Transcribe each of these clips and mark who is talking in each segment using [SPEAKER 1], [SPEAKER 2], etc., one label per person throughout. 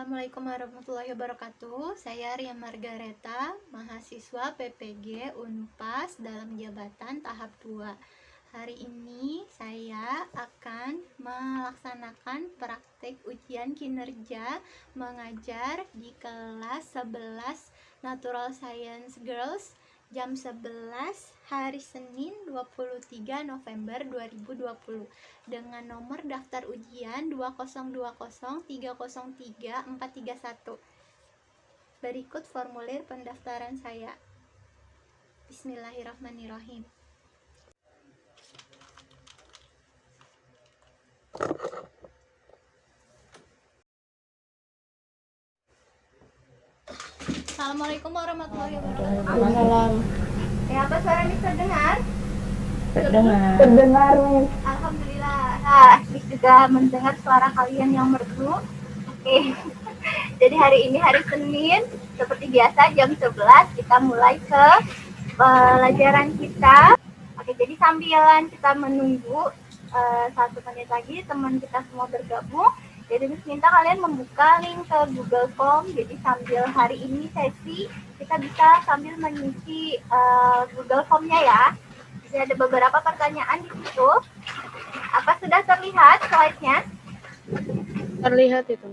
[SPEAKER 1] Assalamualaikum warahmatullahi wabarakatuh. Saya Ria Margareta, mahasiswa PPG Unpas dalam jabatan tahap 2. Hari ini saya akan melaksanakan praktik ujian kinerja mengajar di kelas 11 Natural Science Girls jam 11 hari Senin 23 November 2020 dengan nomor daftar ujian 2020303431. Berikut formulir pendaftaran saya. Bismillahirrahmanirrahim. Assalamualaikum warahmatullahi wabarakatuh.
[SPEAKER 2] Waalaikumsalam.
[SPEAKER 1] Apa suara Miss terdengar?
[SPEAKER 2] Terdengar, Miss.
[SPEAKER 1] Alhamdulillah. Nah, Miss juga mendengar suara kalian yang merdu. Oke. Jadi hari ini hari Senin, seperti biasa jam 11 kita mulai ke pelajaran kita. Oke, jadi sambilan kita menunggu 1 menit lagi teman kita semua bergabung. Jadi Miss minta kalian membuka link ke Google Form. Jadi sambil hari ini sesi kita bisa sambil mengisi Google Form-nya ya. Jadi ada beberapa pertanyaan di situ. Apa sudah terlihat slide-nya?
[SPEAKER 2] Terlihat itu.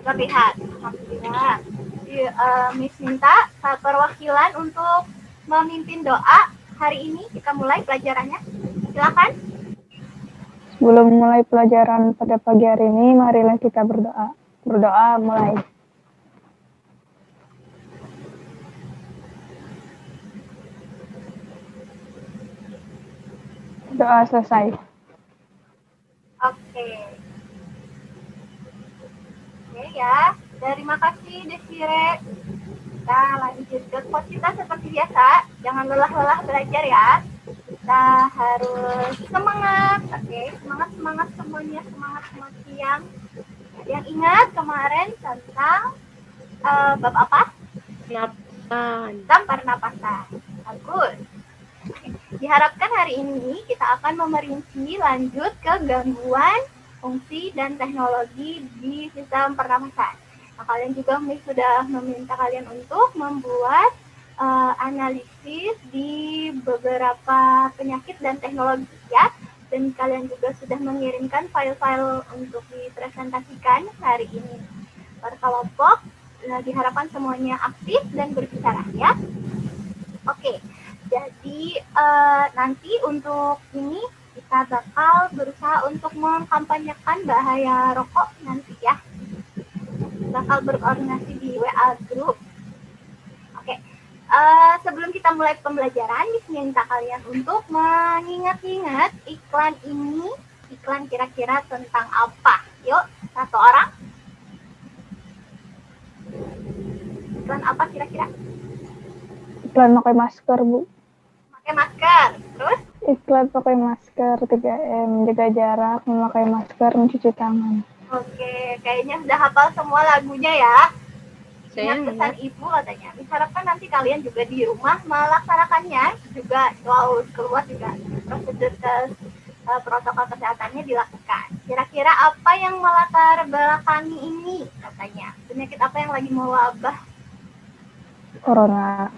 [SPEAKER 1] Terlihat. Alhamdulillah. Jadi, Miss minta perwakilan untuk memimpin doa hari ini. Kita mulai pelajarannya. Silakan.
[SPEAKER 2] Sebelum mulai pelajaran pada pagi hari ini, marilah kita berdoa. Berdoa mulai. Doa selesai.
[SPEAKER 1] Oke ya. Terima kasih Desire. Kita lanjut ke quote kita seperti biasa. Jangan lelah-lelah belajar ya. Kita harus semangat. Oke, semangat semuanya, semangat semua siang. Ada yang ingat kemarin tentang bab apa?
[SPEAKER 2] Pernapasan.
[SPEAKER 1] Tentang pernapasan. Bagus. Diharapkan hari ini kita akan memerinci lanjut ke gangguan fungsi dan teknologi di sistem pernapasan. Nah, kalian juga sudah meminta kalian untuk membuat analisis di beberapa penyakit dan teknologi ya. Dan kalian juga sudah mengirimkan file-file untuk dipresentasikan hari ini. Berkelompok, diharapkan semuanya aktif dan berbicara ya. Oke. Jadi nanti untuk ini kita bakal berusaha untuk mengkampanyekan bahaya rokok nanti ya. Bakal berkoordinasi di WA group. Oke. Sebelum kita mulai pembelajaran, minta kalian untuk mengingat-ingat iklan ini. Iklan kira-kira tentang apa? Yuk, satu orang. Iklan apa kira-kira?
[SPEAKER 2] Iklan pakai masker, Bu.
[SPEAKER 1] Pakai masker. Terus?
[SPEAKER 2] Iklan pakai masker, 3M, jaga jarak, memakai masker, mencuci tangan.
[SPEAKER 1] Oke, kayaknya sudah hafal semua lagunya ya. Ingat pesan ibu katanya. Diharapkan nanti kalian juga di rumah melaksanakannya, juga kalau keluar juga prosedur protokol kesehatannya dilakukan. Kira-kira apa yang melatar belakangi ini katanya? Penyakit apa yang lagi mewabah?
[SPEAKER 2] Corona.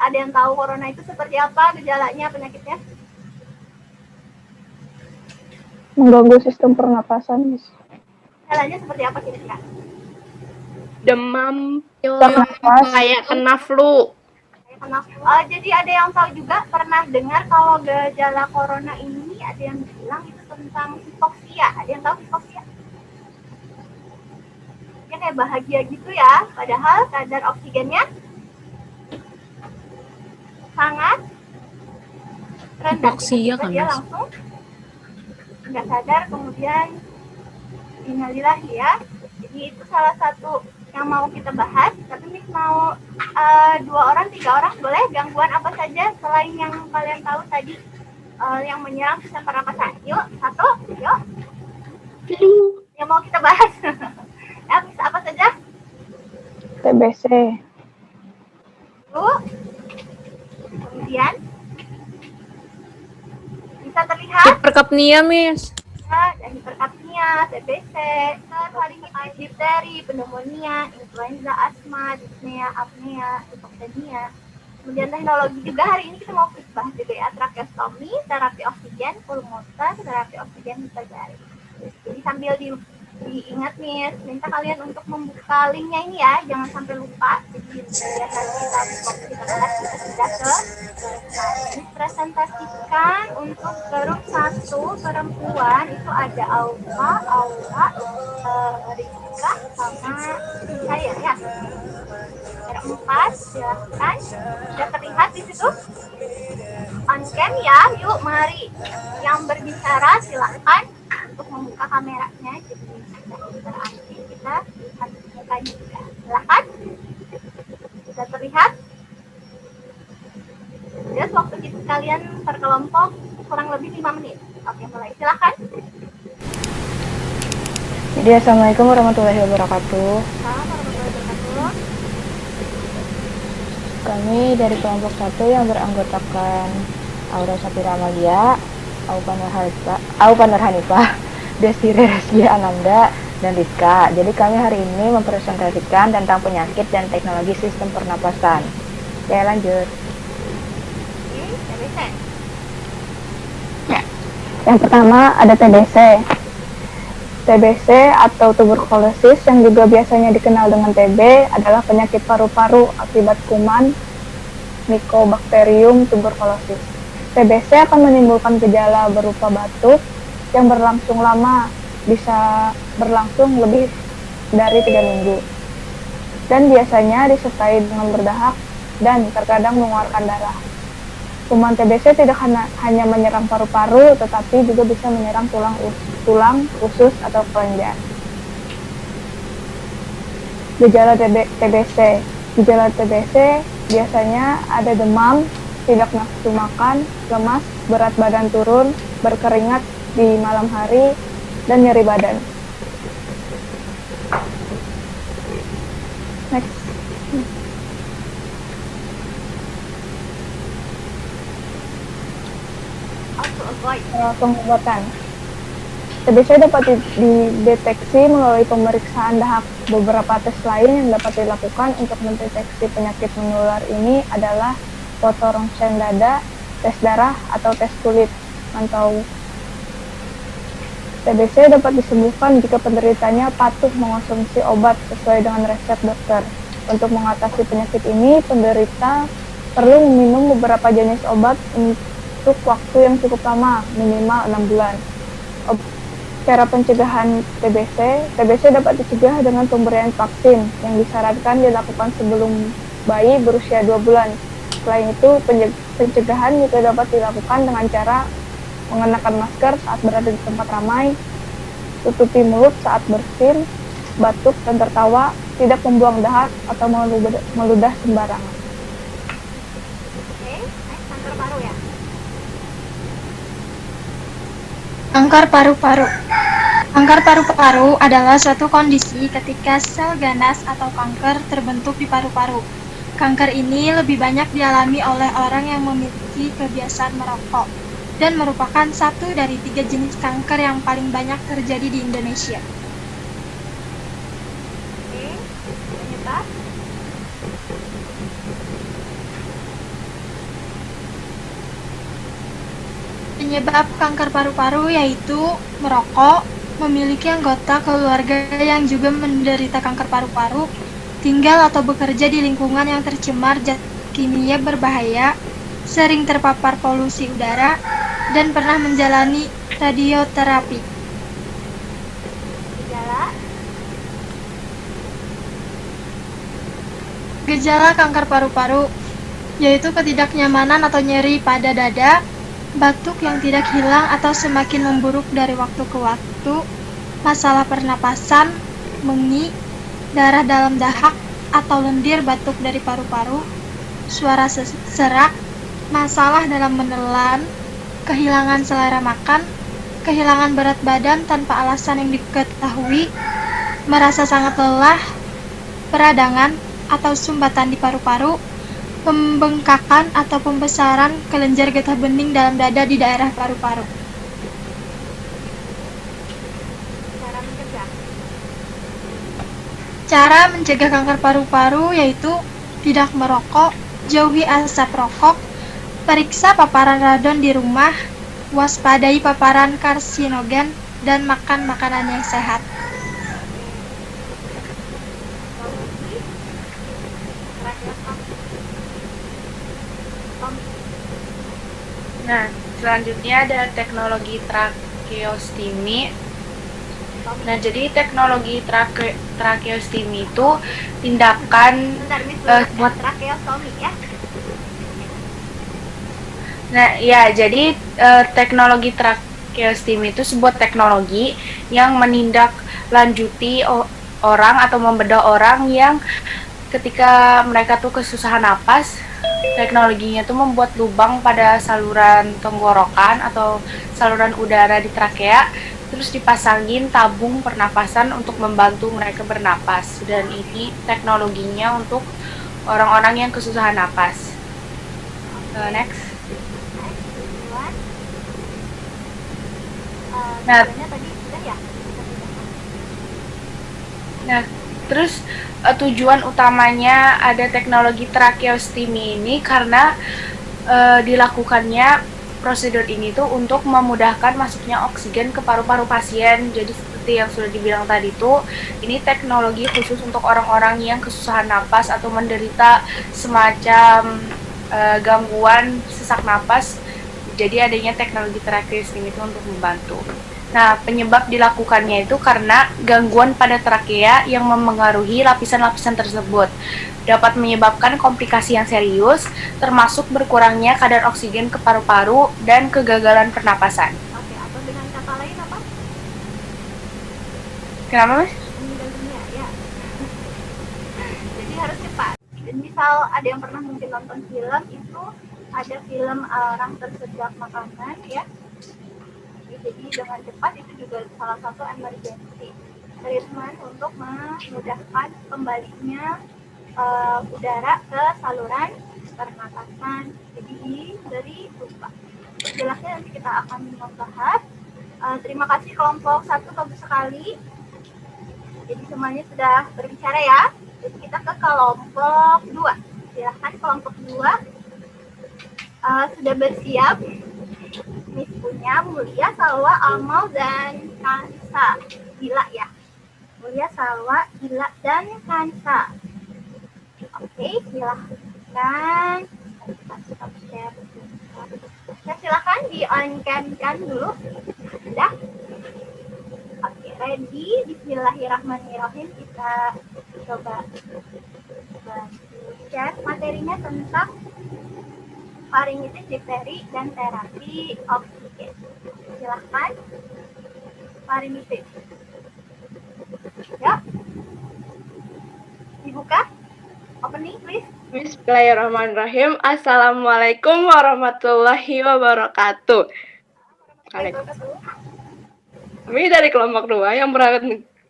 [SPEAKER 1] Ada yang tahu corona itu seperti apa gejalanya, penyakitnya?
[SPEAKER 2] Mengganggu sistem pernapasan, Miss.
[SPEAKER 1] Gejalanya seperti apa kira-kira?
[SPEAKER 3] Demam,
[SPEAKER 2] kayak
[SPEAKER 3] kena flu.
[SPEAKER 1] Jadi ada yang tahu juga, pernah dengar kalau gejala corona ini ada yang bilang itu tentang hipoksia. Ada yang tahu hipoksia? Dia kayak bahagia gitu ya, padahal kadar oksigennya sangat rendah.
[SPEAKER 3] Hipoksia kan,
[SPEAKER 1] dia
[SPEAKER 3] Mas?
[SPEAKER 1] langsung nggak sadar, kemudian innalillahi ya. Jadi itu salah satu yang mau kita bahas. Tapi Miss mau 2 orang, 3 orang boleh? Gangguan apa saja selain yang kalian tahu tadi yang menyerang sistem pernapasan? Yuk, 1, yuk. Yang mau kita bahas. Ya, Miss, apa saja?
[SPEAKER 2] TBC.
[SPEAKER 1] Lalu, kemudian bisa terlihat
[SPEAKER 3] Hiperkapnia, Miss.
[SPEAKER 1] ya, dan hiperkapnia. pneumonia, TBC, laringitis, difteri, pneumonia, influenza, asma, dyspnea, apnea, hipoksemia. Kemudian teknologi juga hari ini kita mau bahas juga ya, tracheostomi, terapi oksigen, pulmotor, terapi oksigen hiperbarik. Jadi sambil diingat nih, minta kalian untuk membuka linknya ini ya, jangan sampai lupa. Jadi biar nanti waktu kita kelas kita sudah ke presentasikan untuk kerum 1 perempuan itu ada Aura, Rizka sama saya ya. Kerum 4 silahkan. Sudah terlihat di situ? On cam ya, yuk mari. Yang berbicara silahkan untuk membuka kameranya, jadi interaktif kita lihat mukanya juga. Silahkan. Sudah terlihat? Jadi waktu kita kalian per kelompok kurang lebih 5 menit. Oke, mulai. Silahkan.
[SPEAKER 2] Jadi Assalamualaikum warahmatullahi wabarakatuh.
[SPEAKER 1] Assalamualaikum warahmatullahi wabarakatuh.
[SPEAKER 2] Kami dari kelompok 1 yang beranggotakan Aura Safira Amalia, Aupa Nurhanifah, Desire Reskia Ananda, dan Rizka. Jadi kami hari ini mempresentasikan tentang penyakit dan teknologi sistem pernapasan. Ya, lanjut.
[SPEAKER 1] TBC.
[SPEAKER 2] Ya. Yang pertama ada TBC. TBC atau tuberkulosis yang juga biasanya dikenal dengan TB adalah penyakit paru-paru akibat kuman Mycobacterium tuberculosis. TBC akan menimbulkan gejala berupa batuk yang berlangsung lama, bisa berlangsung lebih dari 3 minggu. Dan biasanya disertai dengan berdahak dan terkadang mengeluarkan darah. Kuman TBC tidak hanya menyerang paru-paru, tetapi juga bisa menyerang tulang, usus, atau kelenjar. Gejala TBC. Gejala TBC biasanya ada demam, tidak nafsu makan, lemas, berat badan turun, berkeringat di malam hari, dan nyeri badan. Next. Pengobatan. TBC dapat dideteksi melalui pemeriksaan dahak. Beberapa tes lain yang dapat dilakukan untuk mendeteksi penyakit menular ini adalah foto rongsen dada, tes darah, atau tes kulit mantau. TBC dapat disembuhkan jika penderitanya patuh mengonsumsi obat sesuai dengan resep dokter. Untuk mengatasi penyakit ini, penderita perlu meminum beberapa jenis obat untuk waktu yang cukup lama, minimal 6 bulan. Cara pencegahan TBC dapat dicegah dengan pemberian vaksin yang disarankan dilakukan sebelum bayi berusia 2 bulan. Selain itu, pencegahan juga dapat dilakukan dengan cara mengenakan masker saat berada di tempat ramai, tutupi mulut saat bersin, batuk dan tertawa, tidak membuang dahak atau meludah sembarangan.
[SPEAKER 1] Oke, next, kanker paru ya.
[SPEAKER 3] Kanker paru-paru. Kanker paru-paru adalah suatu kondisi ketika sel ganas atau kanker terbentuk di paru-paru. Kanker ini lebih banyak dialami oleh orang yang memiliki kebiasaan merokok dan merupakan satu dari 3 jenis kanker yang paling banyak terjadi di Indonesia.
[SPEAKER 1] Oke, penyebab.
[SPEAKER 3] Penyebab kanker paru-paru yaitu merokok, memiliki anggota keluarga yang juga menderita kanker paru-paru, tinggal atau bekerja di lingkungan yang tercemar zat kimia berbahaya, sering terpapar polusi udara, dan pernah menjalani radioterapi. Gejala kanker paru-paru yaitu ketidaknyamanan atau nyeri pada dada, batuk yang tidak hilang atau semakin memburuk dari waktu ke waktu, masalah pernapasan, mengi, darah dalam dahak atau lendir batuk dari paru-paru, suara serak, masalah dalam menelan, kehilangan selera makan, kehilangan berat badan tanpa alasan yang diketahui, merasa sangat lelah, peradangan atau sumbatan di paru-paru, pembengkakan atau pembesaran kelenjar getah bening dalam dada di daerah paru-paru. Cara mencegah kanker paru-paru yaitu tidak merokok, jauhi asap rokok, periksa paparan radon di rumah, waspadai paparan karsinogen, dan makan makanan yang sehat.
[SPEAKER 4] Nah, selanjutnya ada teknologi tracheostomy. Nah, jadi teknologi tracheostomy itu tindakan
[SPEAKER 1] Bentar, Miss,
[SPEAKER 4] buat
[SPEAKER 1] tracheostomy ya.
[SPEAKER 4] Nah, ya, jadi teknologi tracheostomy itu sebuah teknologi yang menindaklanjuti orang atau membedah orang yang ketika mereka tuh kesusahan napas. Teknologinya tuh membuat lubang pada saluran tenggorokan atau saluran udara di trakea, terus dipasangin tabung pernapasan untuk membantu mereka bernapas. Dan ini teknologinya untuk orang-orang yang kesusahan napas. Next. Nah,
[SPEAKER 1] Tadi sudah ya?
[SPEAKER 4] Nah, terus tujuan utamanya ada teknologi tracheostomy ini karena dilakukannya prosedur ini tuh untuk memudahkan masuknya oksigen ke paru-paru pasien. Jadi seperti yang sudah dibilang tadi tuh, ini teknologi khusus untuk orang-orang yang kesusahan napas atau menderita semacam gangguan sesak napas. Jadi adanya teknologi tracheostomy itu untuk membantu. Nah, penyebab dilakukannya itu karena gangguan pada trakea yang memengaruhi lapisan-lapisan tersebut dapat menyebabkan komplikasi yang serius, termasuk berkurangnya kadar oksigen ke paru-paru dan kegagalan pernapasan.
[SPEAKER 1] Oke, atau dengan kata lain apa?
[SPEAKER 4] Kenapa, Mas?
[SPEAKER 1] Meninggal dunia, ya. Jadi harus cepat. Dan misal ada yang pernah mungkin nonton film, itu ada film orang tersedak makanan, ya. Jadi dengan cepat itu juga salah satu emergency treatment untuk memudahkan kembalinya udara ke saluran pernapasan. Jadi dari lupa. Jelasnya nanti kita akan membahas. Terima kasih kelompok 1, bagus sekali. Jadi semuanya sudah berbicara ya. Jadi kita ke kelompok 2. Silahkan kelompok 2 sudah bersiap. Miss punya Mulia, Salwa, Amal, dan Kansa. Gila ya. Mulia, Salwa, Gila, dan Kansa. Oke, silahkan. Nah, silahkan di-on-cam dulu. Sudah? Oke, ready? Bismillahirrahmanirrahim. Kita coba share materinya tentang faringitis, difteri, dan terapi oksigen. Silahkan. Faringitis. Ya. Dibuka. Opening, please.
[SPEAKER 5] Bismillahirrahmanirrahim. Assalamualaikum warahmatullahi wabarakatuh. Kami dari kelompok 2 yang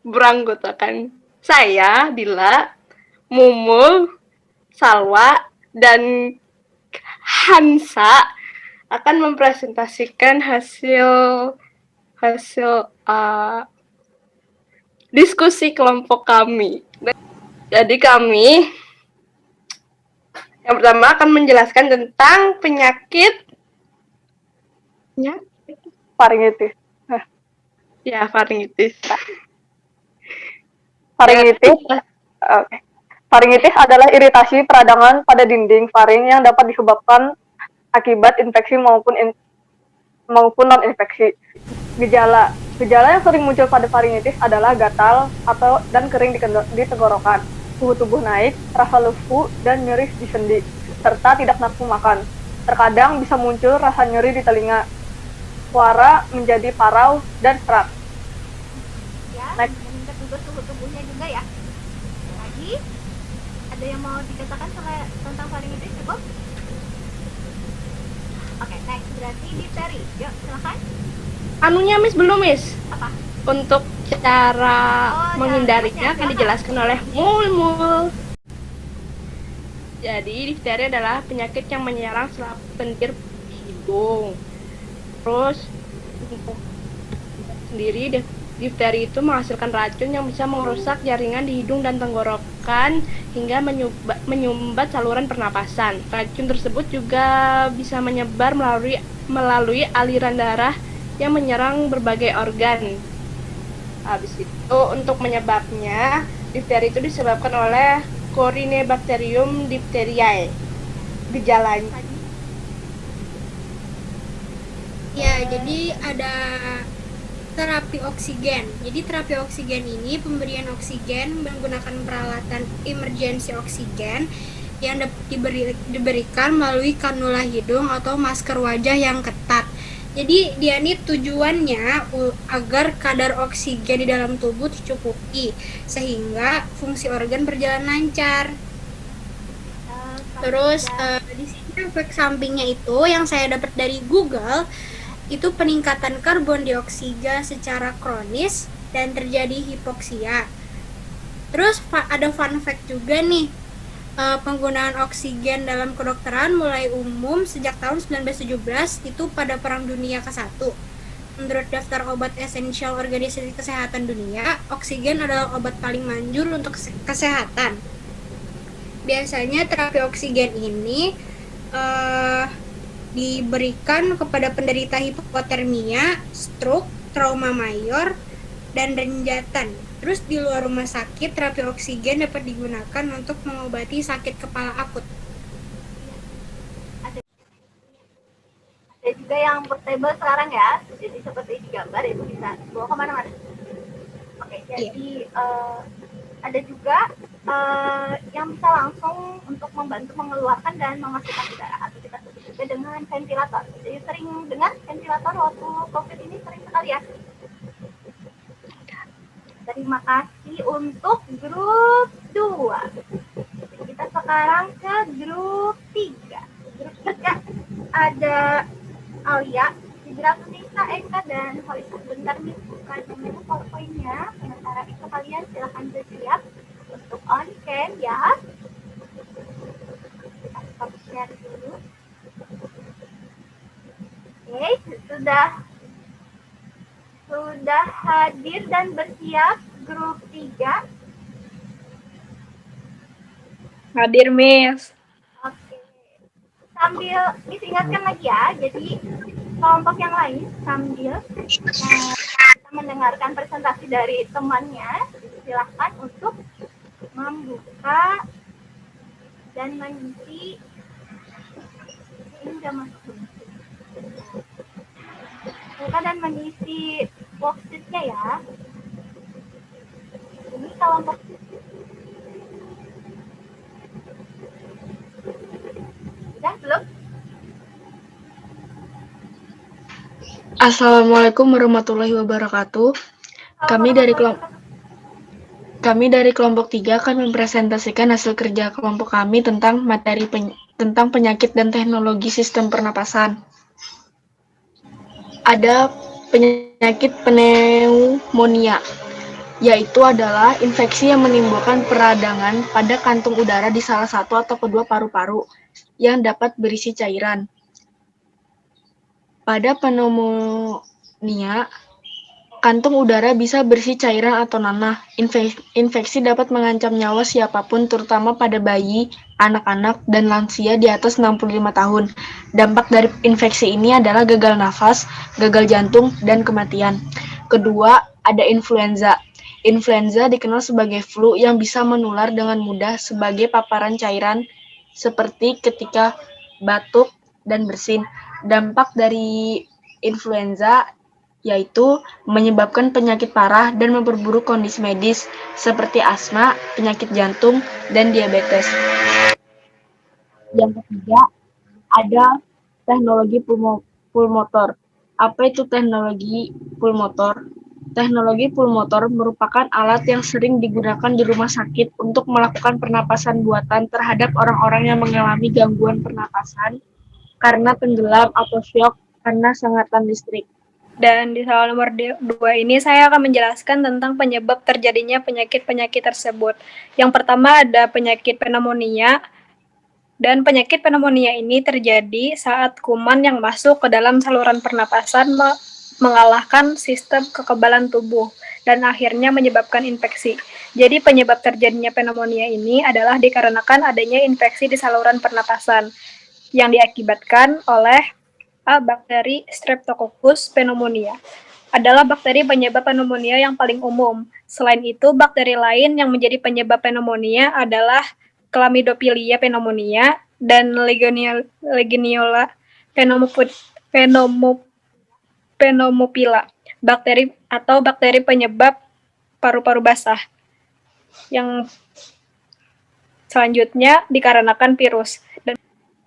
[SPEAKER 5] beranggotakan saya, Dila, Mumul, Salwa, dan Hansa akan mempresentasikan hasil diskusi kelompok kami. Jadi kami yang pertama akan menjelaskan tentang penyakit
[SPEAKER 2] Faringitis.
[SPEAKER 5] Faringitis.
[SPEAKER 2] Faringitis. Oke. Faringitis adalah iritasi peradangan pada dinding faring yang dapat disebabkan akibat infeksi maupun non-infeksi. Gejala yang sering muncul pada faringitis adalah gatal dan kering di tenggorokan, suhu tubuh naik, rasa lesu dan nyeri di sendi, serta tidak nafsu makan. Terkadang bisa muncul rasa nyeri di telinga, suara menjadi parau dan serak.
[SPEAKER 1] Ya, meningkat juga suhu tubuhnya juga ya. Lagi, ada yang mau dikatakan tentang faringitis cukup? Oke, next berarti difteri. Yuk, silakan.
[SPEAKER 5] Anunya Miss belum Miss.
[SPEAKER 1] Apa?
[SPEAKER 5] Untuk cara menghindarinya akan dijelaskan oleh Mul. Jadi difteri adalah penyakit yang menyerang selaput lendir hidung. Terus untuk sendiri Difteri itu menghasilkan racun yang bisa merusak jaringan di hidung dan tenggorokan hingga menyumbat saluran pernapasan. Racun tersebut juga bisa menyebar melalui aliran darah yang menyerang berbagai organ. Habis itu untuk menyebabnya, difteri itu disebabkan oleh Corynebacterium diphtheriae. Gejalanya.
[SPEAKER 6] Ya, jadi ada terapi oksigen. Jadi terapi oksigen ini pemberian oksigen menggunakan peralatan emergency oksigen yang diberikan melalui kanula hidung atau masker wajah yang ketat. Jadi dia ini tujuannya agar kadar oksigen di dalam tubuh tercukupi sehingga fungsi organ berjalan lancar. Terus di sini efek sampingnya itu yang saya dapat dari Google itu peningkatan karbon dioksida secara kronis dan terjadi hipoksia. Terus ada fun fact juga nih, penggunaan oksigen dalam kedokteran mulai umum sejak tahun 1917 itu pada Perang Dunia ke-1. Menurut daftar obat esensial Organisasi Kesehatan Dunia, oksigen adalah obat paling manjur untuk kesehatan. Biasanya terapi oksigen ini diberikan kepada penderita hipotermia, stroke, trauma mayor, dan renjatan. Terus di luar rumah sakit, terapi oksigen dapat digunakan untuk mengobati sakit kepala akut.
[SPEAKER 1] Ada juga yang portable sekarang ya, jadi seperti di gambar itu bisa bawa kemana-mana. Oke, jadi ada juga yang bisa langsung untuk membantu mengeluarkan dan memasukkan udara, atau kita sebut juga dengan ventilator. Jadi sering dengar ventilator waktu COVID ini sering sekali ya. Terima kasih untuk grup 2. Kita sekarang ke grup 3. Grup 3 ada Alia, Nisa, Eka, dan Holisa. Bentar nih, bukan menu PowerPoint-nya. Sementara itu kalian silahkan bersiap untuk on cam ya. Kita stop share dulu. Oke, sudah hadir dan bersiap grup 3.
[SPEAKER 5] Hadir, Miss.
[SPEAKER 1] Oke. Sambil diingatkan lagi ya, jadi kelompok yang lain sambil kita mendengarkan presentasi dari temannya, silahkan untuk membuka dan mengisi. Ini udah masuk. Buka dan mengisi worksheet-nya ya. Ini kelompok udah belum?
[SPEAKER 7] Assalamualaikum warahmatullahi wabarakatuh. Kami dari kelompok 3 akan mempresentasikan hasil kerja kelompok kami tentang tentang penyakit dan teknologi sistem pernapasan. Ada penyakit pneumonia, yaitu adalah infeksi yang menimbulkan peradangan pada kantung udara di salah satu atau kedua paru-paru yang dapat berisi cairan. Pada pneumonia, kantung udara bisa berisi cairan atau nanah. Infeksi dapat mengancam nyawa siapapun, terutama pada bayi, anak-anak, dan lansia di atas 65 tahun. Dampak dari infeksi ini adalah gagal nafas, gagal jantung, dan kematian. Kedua, ada influenza. Influenza dikenal sebagai flu yang bisa menular dengan mudah sebagai paparan cairan seperti ketika batuk dan bersin. Dampak dari influenza yaitu menyebabkan penyakit parah dan memperburuk kondisi medis seperti asma, penyakit jantung, dan diabetes. Yang ketiga, ada teknologi pulmotor. Apa itu teknologi pulmotor? Teknologi pulmotor merupakan alat yang sering digunakan di rumah sakit untuk melakukan pernapasan buatan terhadap orang-orang yang mengalami gangguan pernapasan karena tenggelam atau syok karena sengatan listrik.
[SPEAKER 8] Dan di soal nomor 2 ini saya akan menjelaskan tentang penyebab terjadinya penyakit-penyakit tersebut. Yang pertama ada penyakit pneumonia. Dan penyakit pneumonia ini terjadi saat kuman yang masuk ke dalam saluran pernapasan mengalahkan sistem kekebalan tubuh. dan akhirnya menyebabkan infeksi. Jadi penyebab terjadinya pneumonia ini adalah dikarenakan adanya infeksi di saluran pernapasan yang diakibatkan oleh bakteri Streptococcus pneumonia. Adalah bakteri penyebab pneumonia yang paling umum. Selain itu, bakteri lain yang menjadi penyebab pneumonia adalah Chlamydophila pneumonia dan Legionella pneumopila, bakteri penyebab paru-paru basah. Yang selanjutnya dikarenakan virus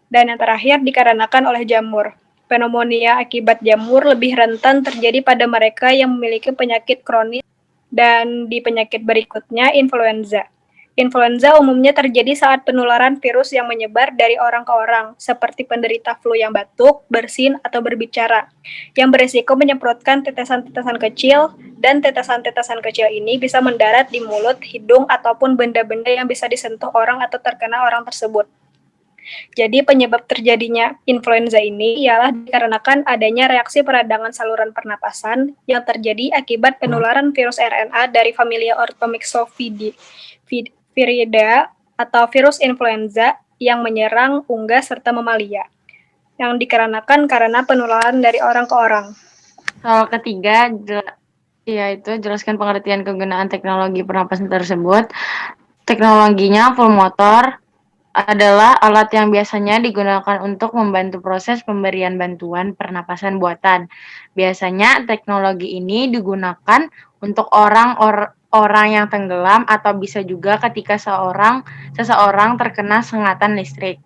[SPEAKER 8] dan yang terakhir dikarenakan oleh jamur. Pneumonia akibat jamur lebih rentan terjadi pada mereka yang memiliki penyakit kronis dan di penyakit berikutnya influenza. Influenza umumnya terjadi saat penularan virus yang menyebar dari orang ke orang, seperti penderita flu yang batuk, bersin, atau berbicara, yang berisiko menyemprotkan tetesan-tetesan kecil, dan tetesan-tetesan kecil ini bisa mendarat di mulut, hidung, ataupun benda-benda yang bisa disentuh orang atau terkena orang tersebut. Jadi penyebab terjadinya influenza ini ialah dikarenakan adanya reaksi peradangan saluran pernapasan yang terjadi akibat penularan virus RNA dari familia Orthomyxoviridae atau virus influenza yang menyerang unggas serta mamalia, yang dikarenakan karena penularan dari orang ke orang.
[SPEAKER 7] Soal ketiga, yaitu jelaskan pengertian kegunaan teknologi pernapasan tersebut. Teknologinya full motor, adalah alat yang biasanya digunakan untuk membantu proses pemberian bantuan pernapasan buatan. Biasanya teknologi ini digunakan untuk orang yang tenggelam atau bisa juga ketika seseorang terkena sengatan listrik.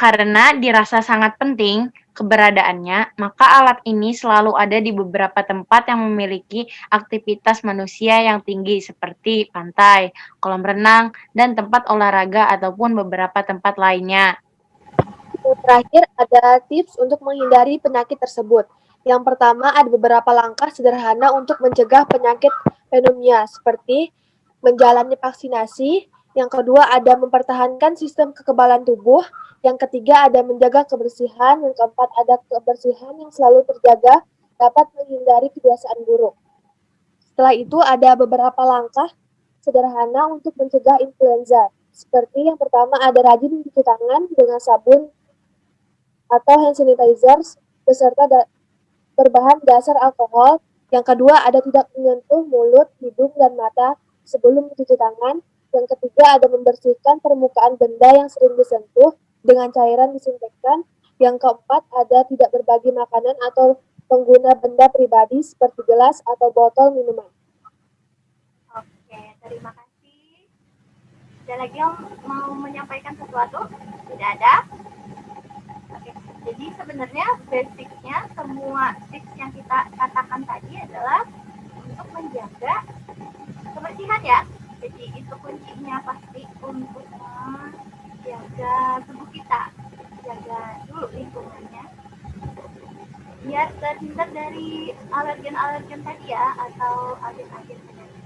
[SPEAKER 7] Karena dirasa sangat penting keberadaannya, maka alat ini selalu ada di beberapa tempat yang memiliki aktivitas manusia yang tinggi seperti pantai, kolam renang, dan tempat olahraga ataupun beberapa tempat lainnya.
[SPEAKER 9] Yang terakhir ada tips untuk menghindari penyakit tersebut. Yang pertama ada beberapa langkah sederhana untuk mencegah penyakit pneumonia seperti menjalani vaksinasi. Yang kedua ada mempertahankan sistem kekebalan tubuh. Yang ketiga ada menjaga kebersihan. Yang keempat ada kebersihan yang selalu terjaga dapat menghindari kebiasaan buruk. Setelah itu ada beberapa langkah sederhana untuk mencegah influenza. Seperti yang pertama ada rajin mencuci tangan dengan sabun atau hand sanitizer beserta berbahan dasar alkohol. Yang kedua ada tidak menyentuh mulut, hidung, dan mata sebelum mencuci tangan. Yang ketiga ada membersihkan permukaan benda yang sering disentuh dengan cairan disinfektan. Yang keempat ada tidak berbagi makanan atau pengguna benda pribadi seperti gelas atau botol minuman.
[SPEAKER 1] Oke, terima kasih. Ada lagi yang mau menyampaikan sesuatu? Tidak ada? Oke, jadi sebenarnya basicnya semua tips yang kita katakan tadi adalah untuk menjaga kebersihan ya. Jadi itu kuncinya pasti untuk menjaga tubuh kita, jaga dulu lingkungannya biar terhindar dari alergen-alergen tadi ya atau agen-agen penyakit.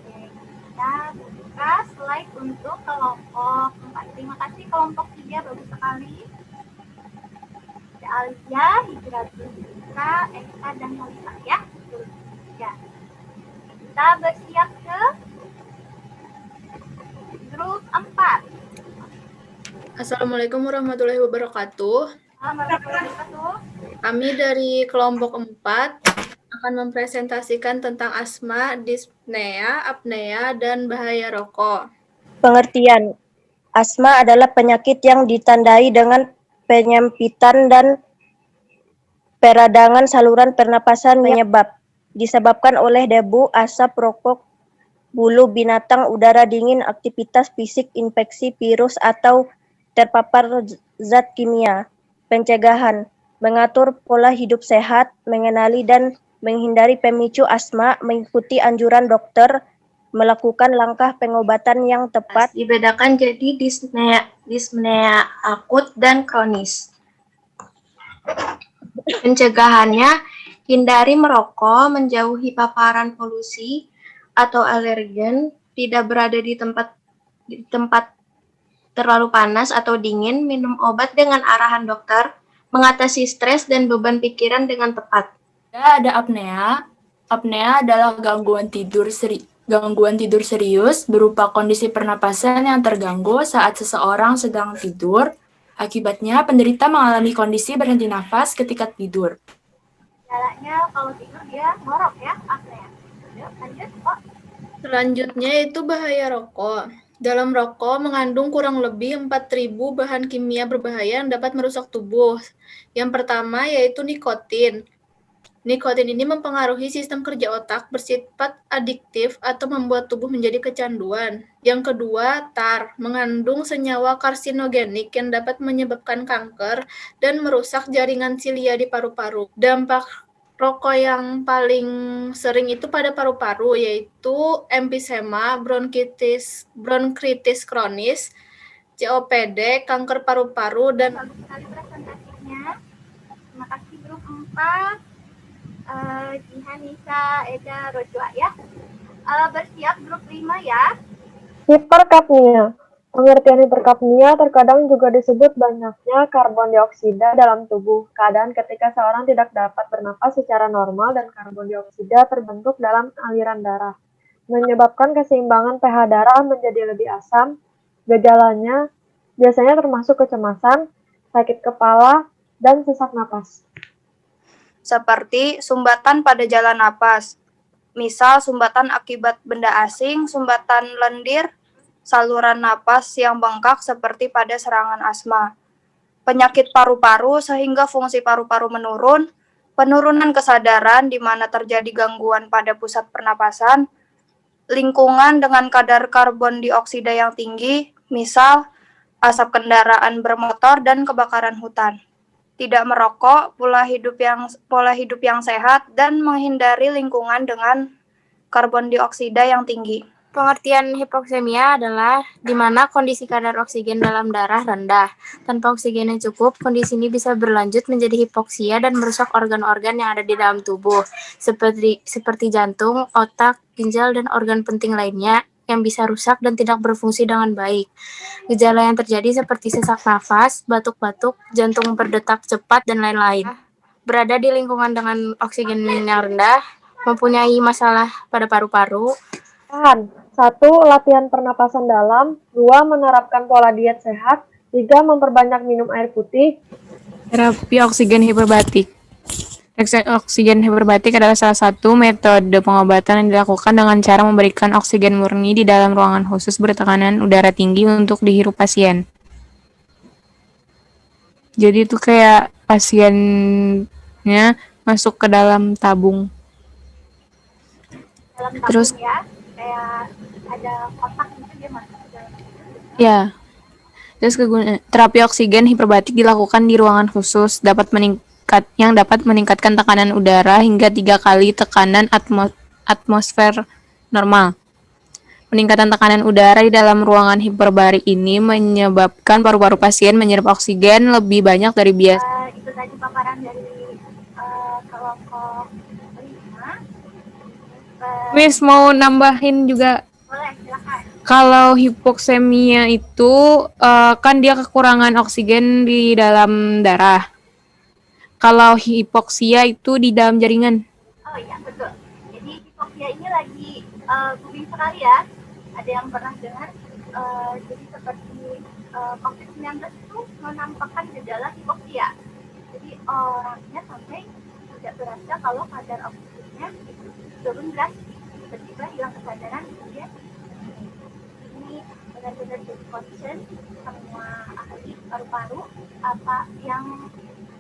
[SPEAKER 1] Oke, kita buka slide untuk kelompok 4. Terima kasih kelompok 3, bagus sekali. Ada Alia, Hijratulika, Eka, dan Halifah ya. Ya. Kita bersiap ke grup 4.
[SPEAKER 10] Assalamualaikum warahmatullahi wabarakatuh. Kami dari kelompok 4 akan mempresentasikan tentang asma, dispnea, apnea, dan bahaya rokok.
[SPEAKER 11] Pengertian. Asma adalah penyakit yang ditandai dengan penyempitan dan peradangan saluran pernapasan menyebab disebabkan oleh debu, asap, rokok, bulu binatang, udara dingin, aktivitas fisik, infeksi, virus, atau terpapar zat kimia. Pencegahan, mengatur pola hidup sehat, mengenali dan menghindari pemicu asma, mengikuti anjuran dokter, melakukan langkah pengobatan yang tepat.
[SPEAKER 12] Dibedakan jadi dispnea akut dan kronis. Pencegahannya, hindari merokok, menjauhi paparan polusi atau alergen, tidak berada di tempat terlalu panas atau dingin, minum obat dengan arahan dokter, mengatasi stres dan beban pikiran dengan tepat.
[SPEAKER 10] Ada apnea.
[SPEAKER 13] Apnea adalah gangguan tidur serius berupa kondisi pernapasan yang terganggu saat seseorang sedang tidur. Akibatnya, penderita mengalami kondisi berhenti nafas ketika tidur.
[SPEAKER 1] Gejalanya kalau tidur dia ngorok ya, apnea. Yuk, lanjut kok.
[SPEAKER 10] Selanjutnya itu bahaya rokok. Dalam rokok mengandung kurang lebih 4.000 bahan kimia berbahaya yang dapat merusak tubuh. Yang pertama yaitu nikotin. Nikotin ini mempengaruhi sistem kerja otak, bersifat adiktif atau membuat tubuh menjadi kecanduan. Yang kedua, tar, mengandung senyawa karsinogenik yang dapat menyebabkan kanker dan merusak jaringan silia di paru-paru. Dampak rokok yang paling sering itu pada paru-paru, yaitu emfisema, bronkitis kronis, COPD, kanker paru-paru, dan
[SPEAKER 1] Bagus sekali presentasinya. Terima kasih grup 4. Jihan, Nisa, Eda, Rojwa ya. Bersiap grup 5 ya.
[SPEAKER 9] Hiperkapnia. Pengertian hiperkapnia terkadang juga disebut banyaknya karbon dioksida dalam tubuh. Keadaan ketika seorang tidak dapat bernapas secara normal dan karbon dioksida terbentuk dalam aliran darah, menyebabkan keseimbangan pH darah menjadi lebih asam. Gejalanya biasanya termasuk kecemasan, sakit kepala, dan sesak napas.
[SPEAKER 14] Seperti sumbatan pada jalan napas, misal sumbatan akibat benda asing, sumbatan lendir, saluran napas yang bengkak seperti pada serangan asma, penyakit paru-paru sehingga fungsi paru-paru menurun, penurunan kesadaran di mana terjadi gangguan pada pusat pernapasan, lingkungan dengan kadar karbon dioksida yang tinggi, misal asap kendaraan bermotor dan kebakaran hutan. Tidak merokok, pola hidup yang sehat, dan menghindari lingkungan dengan karbon dioksida yang tinggi.
[SPEAKER 15] Pengertian hipoksemia adalah di mana kondisi kadar oksigen dalam darah rendah. Tanpa oksigen yang cukup, kondisi ini bisa berlanjut menjadi hipoksia dan merusak organ-organ yang ada di dalam tubuh, seperti jantung, otak, ginjal, dan organ penting lainnya yang bisa rusak dan tidak berfungsi dengan baik. Gejala yang terjadi seperti sesak nafas, batuk-batuk, jantung berdetak cepat, dan lain-lain. Berada di lingkungan dengan oksigen yang rendah, mempunyai masalah pada paru-paru.
[SPEAKER 9] Tahan. 1. Latihan pernapasan dalam. 2. Menerapkan pola diet sehat. 3. Memperbanyak minum air putih.
[SPEAKER 16] Terapi oksigen hiperbatik. Oksigen hiperbatik adalah salah satu metode pengobatan yang dilakukan dengan cara memberikan oksigen murni di dalam ruangan khusus bertekanan udara tinggi untuk dihirup pasien. Jadi itu kayak pasiennya masuk ke dalam tabung.
[SPEAKER 1] Dalam tabung
[SPEAKER 16] Terus
[SPEAKER 1] ya, kayak ada kotak gitu dia masuk ke dalam.
[SPEAKER 16] ya. Terus terapi oksigen hiperbatik dilakukan di ruangan khusus yang dapat meningkatkan tekanan udara hingga 3 kali tekanan atmosfer normal. Peningkatan tekanan udara di dalam ruangan hiperbarik ini menyebabkan paru-paru pasien menyerap oksigen lebih banyak dari biasa.
[SPEAKER 1] Itu tadi paparan dari kelompok 5.
[SPEAKER 16] Miss mau nambahin juga.
[SPEAKER 1] Boleh, silakan.
[SPEAKER 16] Kalau hipoksemia itu kan dia kekurangan oksigen di dalam darah. Kalau hipoksia itu di dalam jaringan.
[SPEAKER 1] Oh iya, betul. Jadi hipoksia ini lagi booming sekali ya. Ada yang pernah dengar, jadi seperti COVID-19 itu menampakkan gejala hipoksia. Jadi orangnya sampai tidak berasa kalau kadar oksigennya itu turun drastis. Tiba-tiba hilang kesadaran, kemudian ini benar-benar jadi concern semua ahli paru-paru apa yang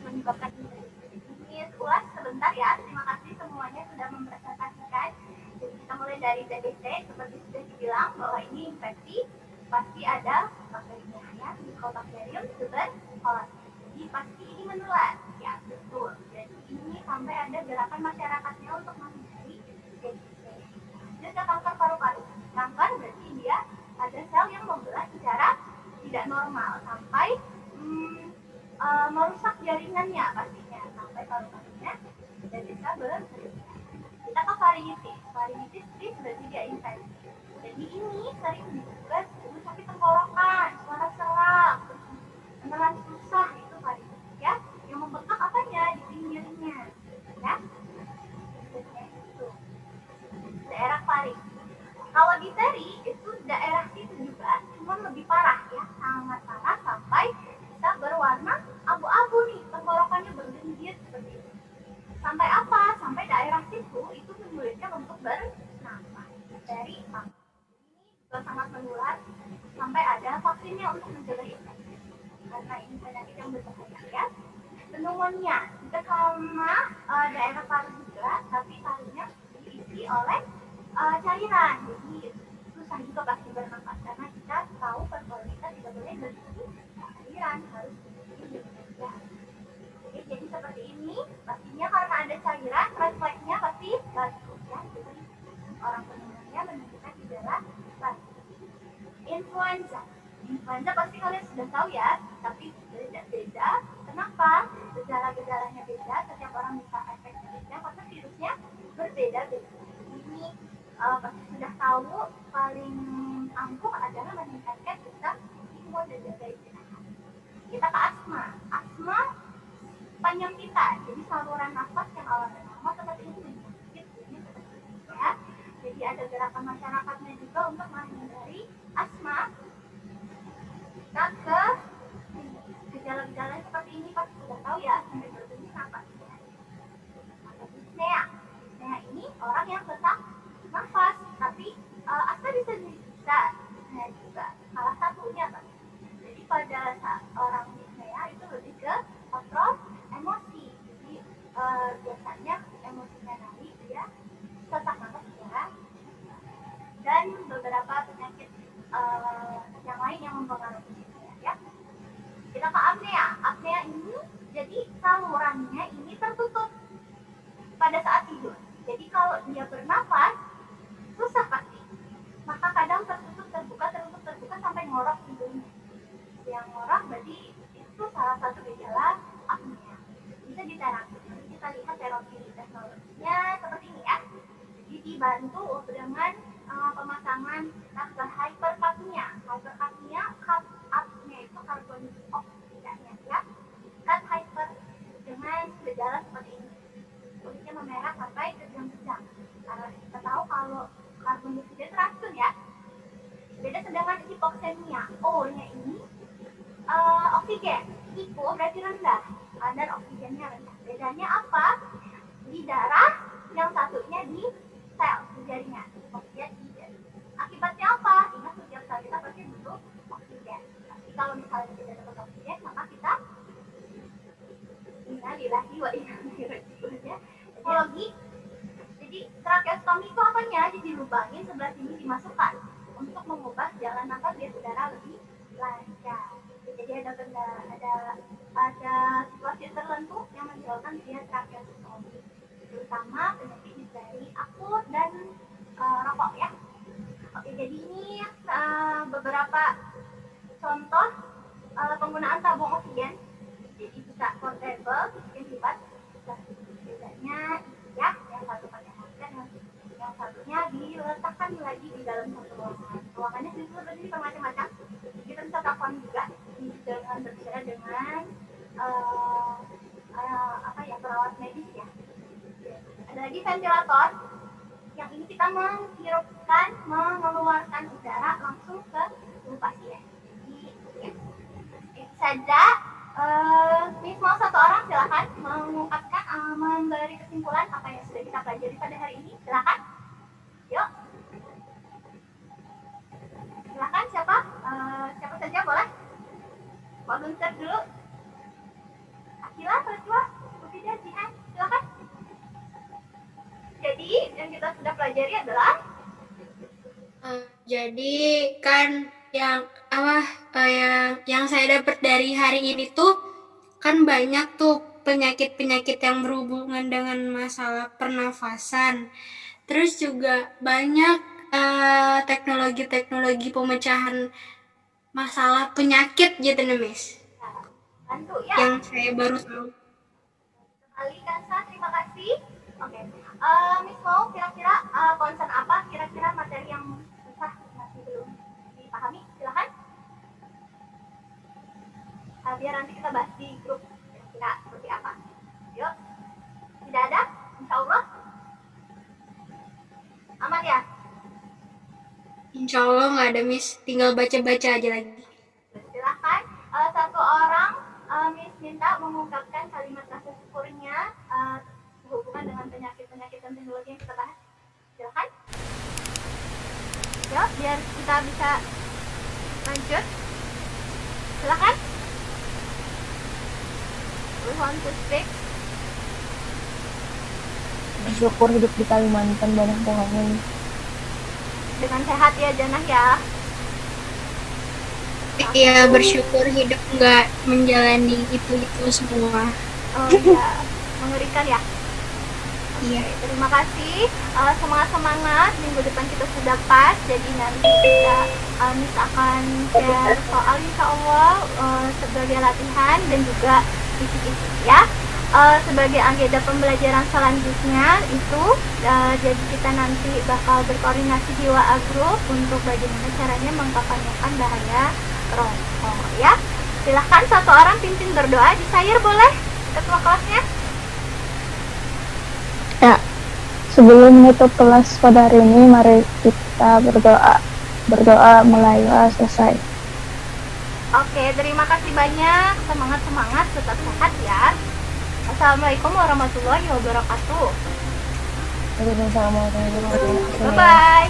[SPEAKER 1] menyebabkan ini. Ulas sebentar ya, terima kasih semuanya sudah mempresentasikan. Jadi kita mulai dari TBC, seperti sudah dibilang bahwa ini infeksi pasti ada bakterinya ya, Mycobacterium tuberculosis. Jadi pasti ini menular, ya betul. Jadi ini sampai ada gerakan masyarakatnya untuk menghindari TBC. Terus kanker paru-paru. Kanker berarti dia ada sel yang membelah secara tidak normal sampai merusak jaringannya pastinya sampai paru-parunya dan bisa bekerja. Kita ke varingitis. Varingitis ini berarti dia infeksi. Jadi ini sering disebut sakit tenggorokan, suara serak, menelan susah itu varingitis ya. Yang membengkak apanya di pinggirnya, ya. Itu. difteri itu daerah situ juga, cuma lebih parah ya, sangat parah sampai bisa berwarna abu-abu nih, tenggorokannya berlendir seperti itu. Sampai apa? Sampai daerah situ itu menyulitkan untuk bernafas. Difteri ini juga sangat menular sampai ada vaksinnya untuk mencegah infeksi. Karena ini penyakit yang berbahaya ya. Pneumonia juga sama daerah paru juga, tapi parunya diisi oleh cairan, jadi susah juga pasti bernafas karena kita tahu paru kita tidak boleh berisi cairan, harus diisi ya. Jadi seperti ini, pastinya karena ada cairan, refleksnya pasti batuk ya. Jadi orang pneumonia menunjukkan gejala batuk. Influenza pasti kalian sudah tahu ya, tapi beda-beda. Kenapa? Gejala-gejalanya beda, setiap orang bisa efek virusnya karena virusnya berbeda-beda. Ini pasti sudah tahu, paling ampuh adalah meningkatkan sistem imun dan jaga istirahat. Kita ke asma. Asma penyempitan, jadi saluran nafas yang awalnya normal seperti ini menyempit, ini seperti ini ya. Jadi ada gerakan masyarakatnya juga untuk menghindari asma. Kita ke gejala-gejala seperti ini pasti sudah tahu ya, sampai berbunyi nafas. Ada dyspnea. Dyspnea ini orang yang sesak nafas, tapi asma bisa dyspnea juga. Salah satunya Pak. Jadi pada saat orang dyspnea itu lebih ke kontrol emosi. Jadi biasanya emosinya naik, dia sesak nafas ya. Dan beberapa penyakit yang lain yang mempengaruhi ya. Kita ke apnea. Apnea ini jadi salurannya ini tertutup pada saat tidur. Jadi kalau dia bernafas susah pasti. Maka kadang tertutup terbuka sampai ngorok hidungnya. Yang ngorok berarti itu salah satu gejala apnea. Bisa diterapi. Kita lihat terapi teknologinya seperti ini ya. Jadi dibantu dengan pemasangan nakes hypercapnia. Hypercapnia, apnea itu karbon dioksida ya. Cut hyper dengan gejala seperti ini. Kulitnya memerah sampai kejang-kejang. Karena kita tahu kalau karbon dioksida itu racun ya. Beda sedangkan hipoksemia. O-nya ini oksigen. Hipo berarti rendah. Dan oksigennya rendah. Bedanya apa? Di darah, yang satunya di sel, di jaringan. Oksigen di jaringan. Akibatnya apa? Ingat setiap sel kita pasti butuh oksigen. Tapi kalau misalnya tidak dapat oksigen, maka kita innalillahi wa inna ilaihi raji'un ya. Ekologi. Jadi tracheostomi itu apanya? Jadi dilubangin sebelah sini dimasukkan untuk mengubah jalan nafas biar udara lebih lancar. Jadi ada situasi tertentu yang menyebabkan dia tracheostomi. Terutama penyakit difteri akut dan rokok ya. Oke, jadi ini beberapa contoh penggunaan tabung oksigen. Jadi bisa portable, oksigen hebat. Bedanya ya, yang satu pakai masker, yang satunya diletakkan lagi di dalam satu ruangan. Ruangannya seperti macam-macam. Kita bisa telepon juga dengan berbicara dengan perawat medis ya. Ada lagi ventilator. Yang ini kita menghirupkan, mengeluarkan udara langsung ke tubuh pasien. Jadi ya. Itu saja. Mau satu orang silakan mengungkapkan, memberi kesimpulan apa yang sudah kita pelajari pada hari ini. Silakan. Yuk. Silakan siapa saja boleh. Volunteer dulu. Akila, Rajwa, Bukida, Jihan, silakan. Jadi yang kita sudah pelajari adalah
[SPEAKER 6] jadi kan yang saya dapat dari hari ini tuh kan banyak tuh penyakit-penyakit yang berhubungan dengan masalah pernafasan. Terus juga banyak teknologi-teknologi pemecahan masalah penyakit gitu nih, Miss.
[SPEAKER 1] Bantu ya.
[SPEAKER 6] Yang saya baru tahu.
[SPEAKER 1] Sekali Kansa, terima kasih. Oke. Miss mau kira-kira concern apa? Kira-kira materi yang susah masih belum dipahami? Silakan. Biar nanti kita bahas di grup kira-kira seperti apa. Yuk. Tidak ada? Insya Allah. Aman ya?
[SPEAKER 6] Insya Allah nggak ada, Miss. Tinggal baca-baca aja lagi.
[SPEAKER 1] Silahkan satu orang Miss minta mengungkapkan kalimat rasa syukurnya berhubungan dengan penyakit-penyakit dan teknologi yang kita bahas. Silahkan. Ya, biar kita bisa lanjut. Silahkan. We want to speak.
[SPEAKER 2] Bersyukur hidup di Kalimantan banyak Tuhan.
[SPEAKER 1] Dengan sehat ya Janah ya.
[SPEAKER 6] Iya, bersyukur hidup nggak menjalani itu semua.
[SPEAKER 1] Oh iya, mengerikan ya.
[SPEAKER 6] Iya.
[SPEAKER 1] Terima kasih. Semangat minggu depan kita sudah pas. Jadi nanti kita Miss akan share soal insya Allah sebagai latihan dan juga isi-isi ya. Sebagai agenda pembelajaran selanjutnya itu jadi kita nanti bakal berkoordinasi di WA Group untuk bagaimana caranya mengkampanyekan bahaya rokok ya. Silahkan satu orang pimpin berdoa, Desire boleh ketua kelasnya.
[SPEAKER 2] Ya, sebelum menutup kelas pada hari ini, mari kita berdoa mulai selesai.
[SPEAKER 1] Oke, terima kasih banyak. Semangat, tetap sehat ya. Assalamualaikum warahmatullahi wabarakatuh.
[SPEAKER 2] Assalamualaikum warahmatullahi wabarakatuh.
[SPEAKER 1] Bye-bye.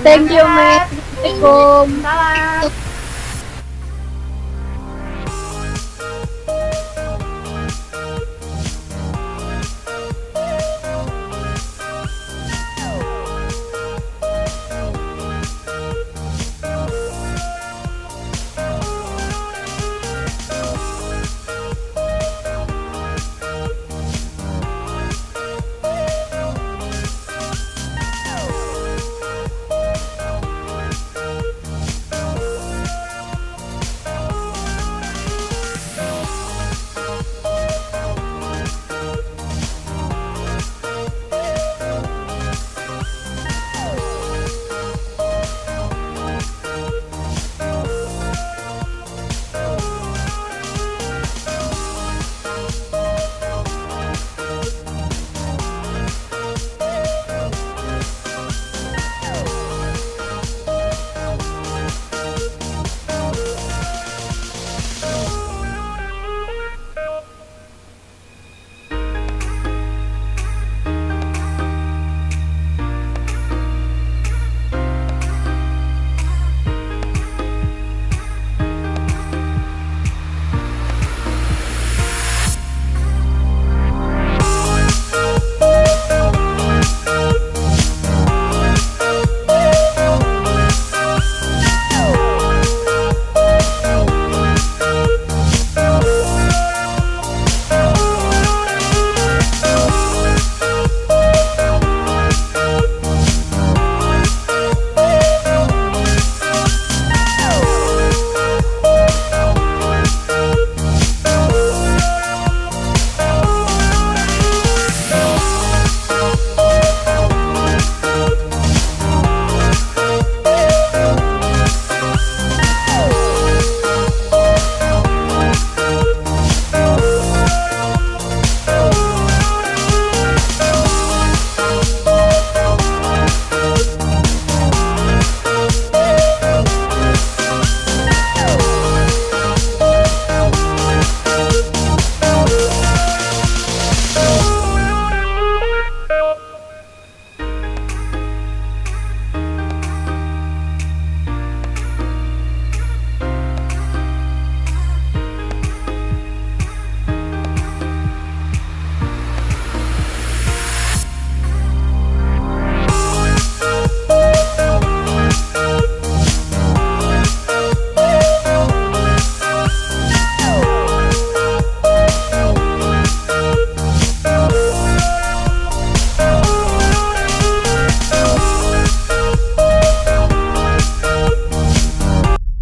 [SPEAKER 6] Thank you, Miss. Assalamualaikum.
[SPEAKER 1] Salam.